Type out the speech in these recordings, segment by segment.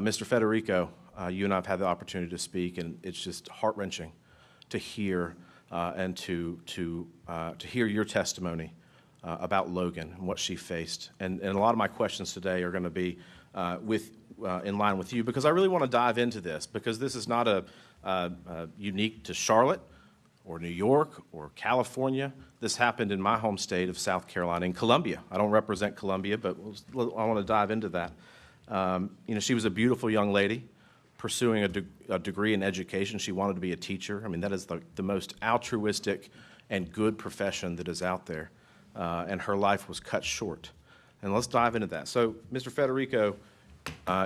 Mr. Federico, you and I have had the opportunity to speak, and it's just heart-wrenching to hear and to hear your testimony about Logan and what she faced. And a lot of my questions today are going to be in line with you, because I really want to dive into this, because this is not unique to Charlotte or New York or California. This happened in my home state of South Carolina, in Columbia. I don't represent Columbia, but I want to dive into that. She was a beautiful young lady pursuing a degree in education. She wanted to be a teacher. I mean, that is the most altruistic and good profession that is out there. And her life was cut short. And let's dive into that. So, Mr. Federico,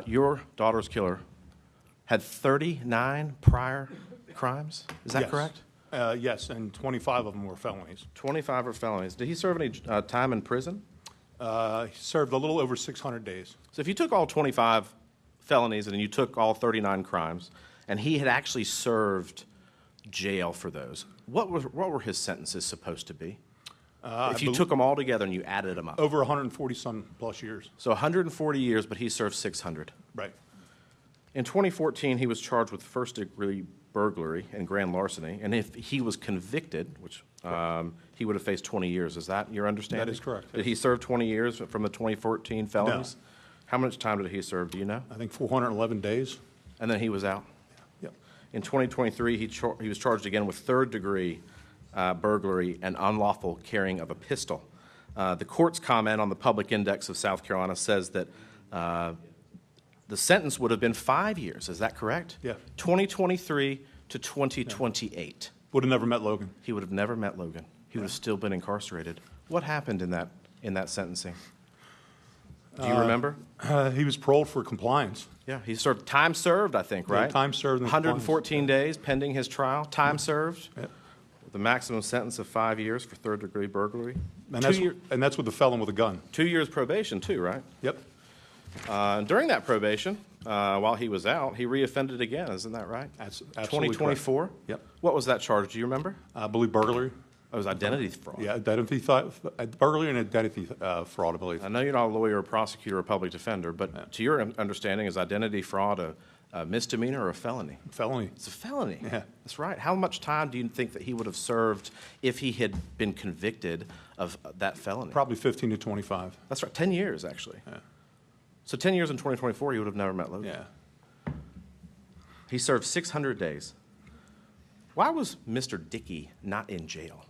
your daughter's killer had 39 prior crimes. Is that correct? Yes, and 25 of them were felonies. 25 were felonies. Did he serve any time in prison? He served a little over 600 days. So if you took all 25 felonies and you took all 39 crimes, and he had actually served jail for those, what were his sentences supposed to be? If you took them all together and you added them up? Over 140-some plus years. So 140 years, but he served 600. Right. In 2014, he was charged with first-degree burglary and grand larceny, and if he was convicted, which he would have faced 20 years. Is that your understanding? That is correct. Did he serve 20 years from the 2014 felonies? No. How much time did he serve? Do you know? I think 411 days. And then he was out? Yep. In 2023, he was charged again with third-degree burglary and unlawful carrying of a pistol. The court's comment on the Public Index of South Carolina says that the sentence would have been 5 years. Is that correct? Yeah. 2023 to 2028. Yeah. Would have never met Logan. He would have never met Logan. He would have still been incarcerated. What happened in that sentencing? Do you remember? He was paroled for compliance. Yeah, he served time served, I think, right? Yeah, time served. 114 days pending his trial. Time served. Yep. The maximum sentence of 5 years for third-degree burglary. And that's with the felon with a gun. 2 years probation, too, right? Yep. During that probation, while he was out, he reoffended again. Isn't that right? That's absolutely 2024? correct. Yep. What was that charge? Do you remember? I believe burglary. It was identity fraud. Yeah, burglary and identity fraud, I believe. I know you're not a lawyer, a prosecutor, or a public defender, but to your understanding, is identity fraud a misdemeanor or a felony? Felony. It's a felony. Yeah. That's right. How much time do you think that he would have served if he had been convicted of that felony? Probably 15 to 25. That's right. 10 years, actually. Yeah. So 10 years in 2024, he would have never met Logan. Yeah. He served 600 days. Why was Mr. Dickey not in jail?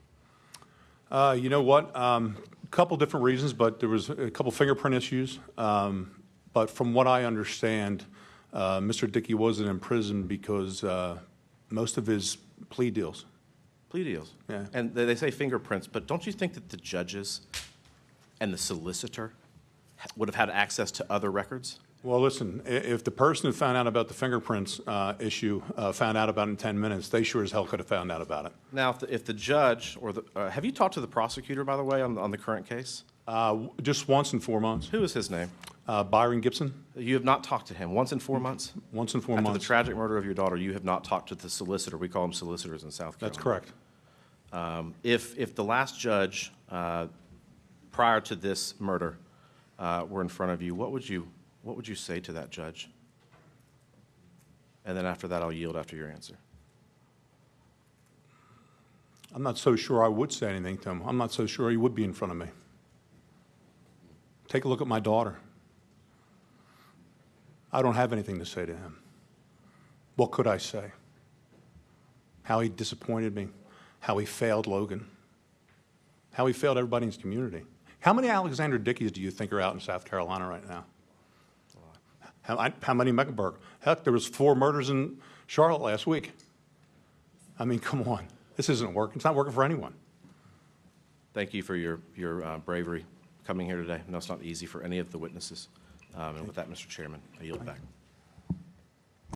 You know what? A couple different reasons, but there was a couple fingerprint issues. But from what I understand, Mr. Dickey wasn't in prison because most of his plea deals. Plea deals. Yeah. And they say fingerprints, but don't you think that the judges and the solicitor would have had access to other records? Well, listen, if the person who found out about the fingerprints issue found out about it in 10 minutes, they sure as hell could have found out about it. Now, if the judge or have you talked to the prosecutor, by the way, on the current case? Just once in 4 months. Who is his name? Byron Gibson. You have not talked to him once in 4 months? Once in 4 months. After months. the tragic murder of your daughter, you have not talked to the solicitor. We call them solicitors in South Carolina. That's correct. If the last judge prior to this murder were in front of you, what would you say to that judge? And then after that, I'll yield after your answer. I'm not so sure I would say anything to him. I'm not so sure he would be in front of me. Take a look at my daughter. I don't have anything to say to him. What could I say? How he disappointed me, how he failed Logan, how he failed everybody in his community. How many Alexander Dickeys do you think are out in South Carolina right now? How many Mecklenburg? Heck, there was 4 murders in Charlotte last week. I mean, come on. This isn't working. It's not working for anyone. Thank you for your bravery coming here today. I know it's not easy for any of the witnesses. And with that, Mr. Chairman, I yield back.